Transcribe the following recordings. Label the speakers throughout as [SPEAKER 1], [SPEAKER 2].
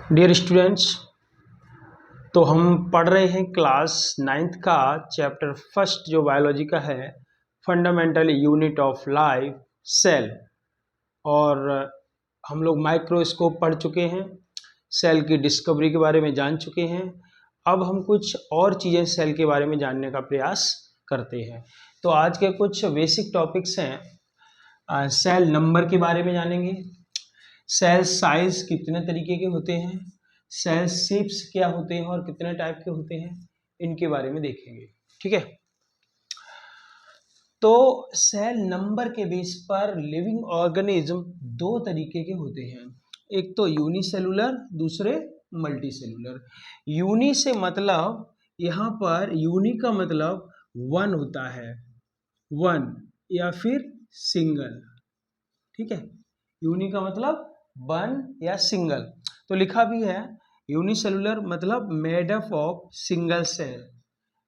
[SPEAKER 1] Dear students, तो हम पढ़ रहे हैं क्लास 9th का चैप्टर फर्स्ट जो बायोलॉजी का है, fundamental unit of life cell. और हम लोग माइक्रोस्कोप पढ़ चुके हैं, सेल की डिस्कवरी के बारे में जान चुके हैं। अब हम कुछ और चीज़ें सेल के बारे में जानने का प्रयास करते हैं। तो आज के कुछ बेसिक टॉपिक्स हैं। सेल नंबर के बारे में जानेंगे, सेल साइज कितने तरीके के होते हैं, सेल शेप्स क्या होते हैं और कितने टाइप के होते हैं, इनके बारे में देखेंगे। ठीक है, तो सेल नंबर के बेस पर लिविंग ऑर्गेनिज्म दो तरीके के होते हैं, एक तो यूनिसेलुलर, दूसरे मल्टी सेलुलर। यूनि से मतलब यहाँ पर यूनि का मतलब वन होता है, वन या फिर सिंगल। ठीक है, यूनि का मतलब वन या सिंगल। तो लिखा भी है यूनिसेलुलर मतलब made up of single cell.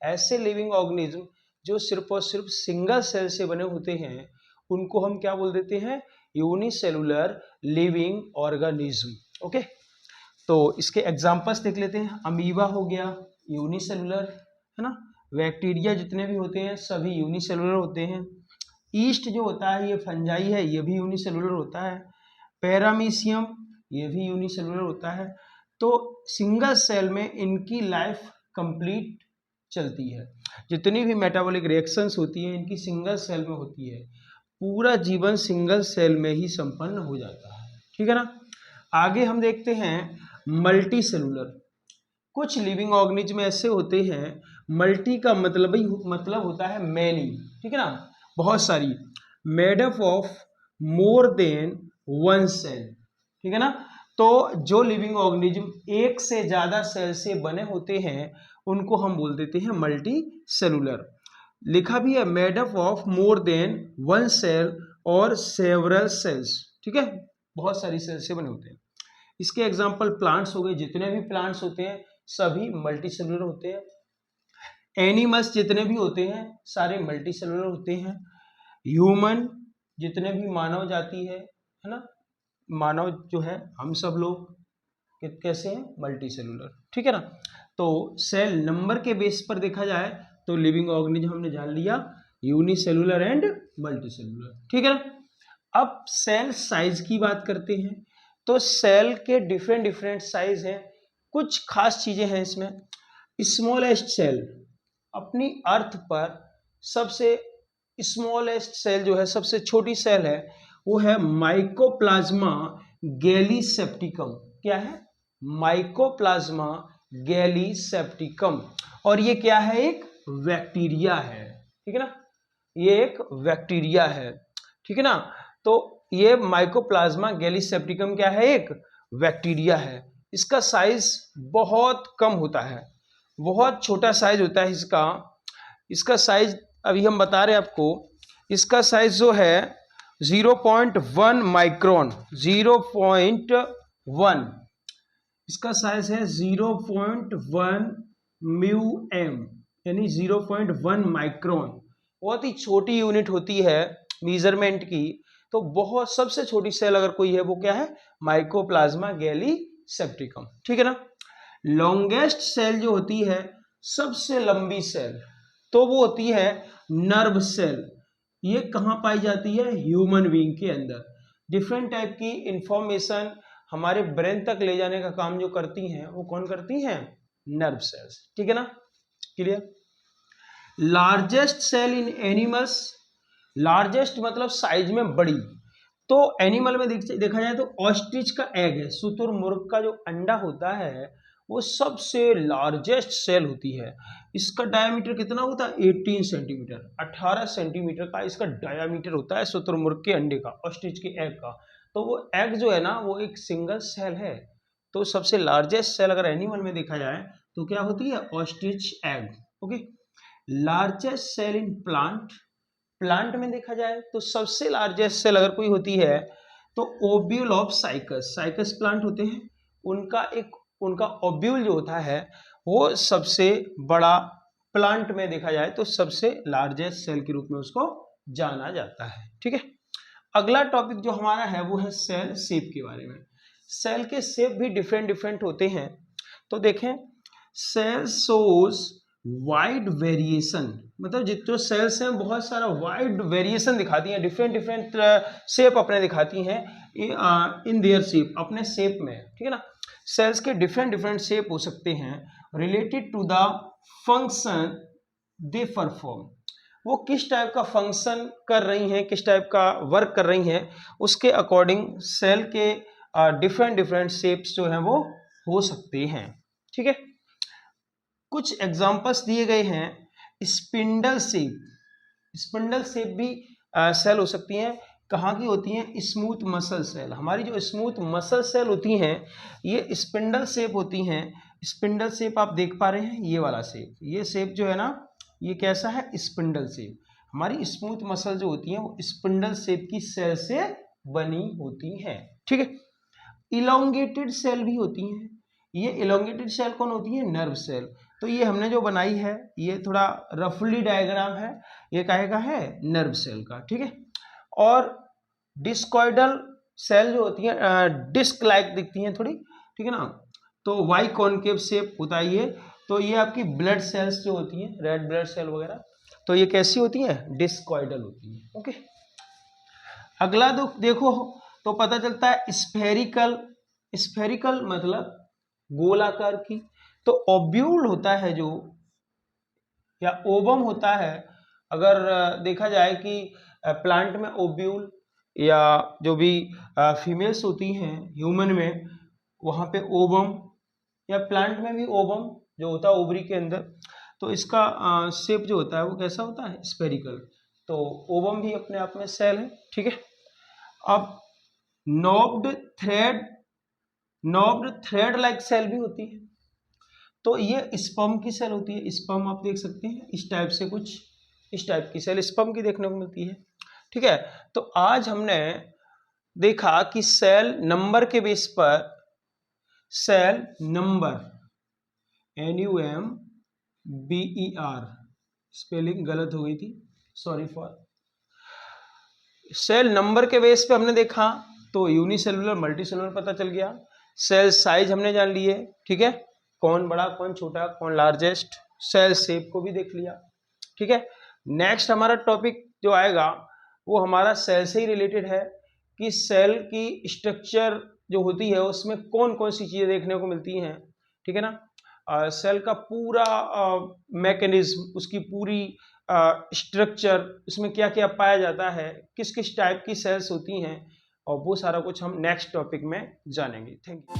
[SPEAKER 1] ऐसे लिविंग ऑर्गेनिज्म जो सिर्फ और सिर्फ सिंगल सेल से बने होते हैं उनको हम क्या बोल देते हैं, यूनिसेलुलर लिविंग ऑर्गेनिज्म। ओके, तो इसके एग्जांपल्स देख लेते हैं। अमीबा हो गया यूनिसेलुलर, है ना। बैक्टीरिया जितने भी होते हैं सभी यूनिसेलुलर होते हैं। ईस्ट जो होता है ये फंजाई है, ये भी यूनिसेलुलर होता है। पैरामीशियम ये भी यूनिसेलुलर होता है। तो सिंगल सेल में इनकी लाइफ कंप्लीट चलती है। जितनी भी मेटाबॉलिक रिएक्शंस होती हैं इनकी सिंगल सेल में होती है। पूरा जीवन सिंगल सेल में ही संपन्न हो जाता है। ठीक है ना। आगे हम देखते हैं मल्टी सेलुलर। कुछ लिविंग ऑर्गेनिज्म ऐसे होते हैं, मल्टी का मतलब होता है मैनी, ठीक है ना, बहुत सारी, made up of more than one cell. ठीक है ना। तो जो लिविंग ऑर्गेनिज्म एक से ज्यादा सेल से बने होते हैं उनको हम बोल देते हैं मल्टी सेलुलर। लिखा भी है made up of more than one cell और सेवरल सेल्स। ठीक है, बहुत सारी सेल से बने होते हैं। इसके एग्जाम्पल प्लांट्स हो गए, जितने भी प्लांट्स होते हैं सभी मल्टी सेलुलर होते हैं। एनिमल्स जितने भी होते हैं सारे मल्टी सेलुलर होते हैं। ह्यूमन जितने भी मानव जाति है ना, मानव जो है हम सब लोग कैसे हैं, मल्टी सेलुलर। ठीक है ना। तो सेल नंबर के बेस पर देखा जाए तो लिविंग ऑर्गेनिज्म हमने जान लिया यूनिसेलुलर एंड मल्टी सेलुलर। ठीक है ना। अब सेल साइज की बात करते हैं। तो सेल के डिफरेंट डिफरेंट साइज हैं, कुछ खास चीजें हैं इसमें। स्मॉलेस्ट सेल, अपनी अर्थ पर सबसे स्मॉलेस्ट सेल जो है, सबसे छोटी सेल है, वो है माइकोप्लाज्मा गैलीसेप्टिकम। क्या है, माइकोप्लाज्मा गैलीसेप्टिकम। और ये क्या है, एक बैक्टीरिया है। ठीक है ना, ये एक बैक्टीरिया है। ठीक है ना। तो ये माइकोप्लाज्मा गैलीसेप्टिकम क्या है, एक बैक्टीरिया है। इसका साइज बहुत कम होता है, बहुत छोटा साइज होता है इसका। इसका साइज अभी हम बता रहे हैं आपको, इसका साइज जो है 0.1 माइक्रोन, 0.1, इसका साइज है 0.1 म्यू एम, यानी 0.1 माइक्रोन। बहुत ही छोटी यूनिट होती है मेजरमेंट की। तो बहुत सबसे छोटी सेल अगर कोई है वो क्या है, माइकोप्लाज्मा गैलीसेप्टिकम। ठीक है ना। लॉन्गेस्ट सेल जो होती है, सबसे लंबी सेल, तो वो होती है नर्व सेल। ये कहाँ पाई जाती है, ह्यूमन बीइंग के अंदर। डिफरेंट टाइप की इंफॉर्मेशन हमारे ब्रेन तक ले जाने का काम जो करती हैं वो कौन करती हैं, नर्व सेल्स। ठीक है ना, क्लियर। लार्जेस्ट सेल इन एनिमल्स, लार्जेस्ट मतलब साइज में बड़ी। तो एनिमल में देखा जाए तो ऑस्ट्रिच का एग है, शुतुरमुर्ग का जो अंडा होता है वो सबसे लार्जेस्ट सेल होती है। इसका डायमीटर कितना होता है, 18 सेंटीमीटर, 18 सेंटीमीटर का इसका डायमीटर होता है शुतुरमुर्ग के अंडे का, ऑस्ट्रिच के एग का। तो वो एग जो है ना वो एक सिंगल सेल है। तो सबसे लार्जेस्ट सेल अगर एनिमल में देखा जाए तो क्या होती है, ostrich egg. Okay. Largest cell in plant, plant में देखा जाए तो सबसे लार्जेस्ट सेल अगर कोई होती है तो ovule of cycas, cycas plant होते हैं, उनका ओब्यूल जो होता है वो सबसे बड़ा, प्लांट में देखा जाए तो सबसे लार्जेस्ट सेल के रूप में उसको जाना जाता है। ठीक है। अगला टॉपिक जो हमारा है वो है सेल शेप के बारे में। सेल के शेप भी डिफरेंट डिफरेंट होते हैं। तो देखें, सेल शोज वाइड वेरिएशन, मतलब जितने सेल्स हैं बहुत सारा वाइड वेरिएशन दिखाती हैं, डिफरेंट डिफरेंट शेप अपने दिखाती हैं इन देयर शेप, अपने शेप में, ठीक है ना। सेल्स के डिफरेंट डिफरेंट शेप हो सकते हैं related to the function they perform. वो किस टाइप का फंक्शन कर रही हैं, किस टाइप का वर्क कर रही हैं, उसके अकॉर्डिंग सेल के डिफरेंट डिफरेंट शेप्स जो हैं वो हो सकते हैं, ठीक है। कुछ एग्जांपल्स दिए गए हैं। स्पिंडल शेप, स्पिंडल शेप भी सेल हो सकती हैं। कहाँ की होती हैं? Smooth muscle cell. हमारी जो स्मूथ मसल सेल होती हैं ये स्पिंडल शेप होती हैं। स्पिंडल शेप आप देख पा रहे हैं, ये वाला शेप, ये शेप जो है ना, ये कैसा है? Spindle shape. हमारी स्मूथ मसल जो होती हैं वो स्पिंडल शेप की सेल से बनी होती हैं, ठीक है। इलोंगेटेड सेल भी होती हैं। ये इलोंगेटेड सेल कौन होती है? Nerve cell. तो ये हमने जो बनाई है ये थोड़ा रफली डायग्राम है, ये काहे का है? नर्व सेल का, ठीक है। और डिस्कॉइडल सेल जो होती है डिस्क लाइक दिखती हैं थोड़ी, ठीक है ना। तो वाई कॉनकेव शेप होता है ये। तो ये आपकी ब्लड सेल्स जो होती हैं, रेड ब्लड सेल वगैरह, तो ये कैसी होती हैं? डिस्कॉइडल होती हैं, ओके। अगला देखो तो पता चलता है स्फेरिकल। स्फेरिकल मतलब गोलाकार की। तो ओब्यूल होता है जो, या ओवम होता है। अगर देखा जाए कि प्लांट में ओब्यूल या जो भी फीमेल्स होती हैं ह्यूमन में, वहाँ पे ओवम, या प्लांट में भी ओवम जो होता है ओवरी के अंदर, तो इसका शेप जो होता है वो कैसा होता है? स्फेरिकल। तो ओवम भी अपने आप में सेल है, ठीक है। अब नॉब्ड थ्रेड लाइक सेल भी होती है। तो ये स्पर्म की सेल होती है। स्पर्म आप देख सकते हैं इस टाइप से, कुछ इस टाइप की सेल स्पर्म की देखने को मिलती है, ठीक है। तो आज हमने देखा कि सेल नंबर के बेस पर, सेल नंबर NUMBER, स्पेलिंग गलत हो गई थी, सॉरी फॉर। सेल नंबर के बेस पे हमने देखा तो यूनिसेलुलर मल्टीसेलुलर पता चल गया। सेल साइज हमने जान लिए, ठीक है, कौन बड़ा कौन छोटा कौन लार्जेस्ट। सेल शेप को भी देख लिया, ठीक है। नेक्स्ट हमारा टॉपिक जो आएगा वो हमारा सेल से ही रिलेटेड है कि सेल की स्ट्रक्चर जो होती है उसमें कौन कौन सी चीजें देखने को मिलती हैं, ठीक है ना। सेल का पूरा मैकेनिज्म, उसकी पूरी स्ट्रक्चर, उसमें क्या क्या पाया जाता है, किस किस टाइप की सेल्स होती हैं, और वो सारा कुछ हम नेक्स्ट टॉपिक में जानेंगे। Thank you.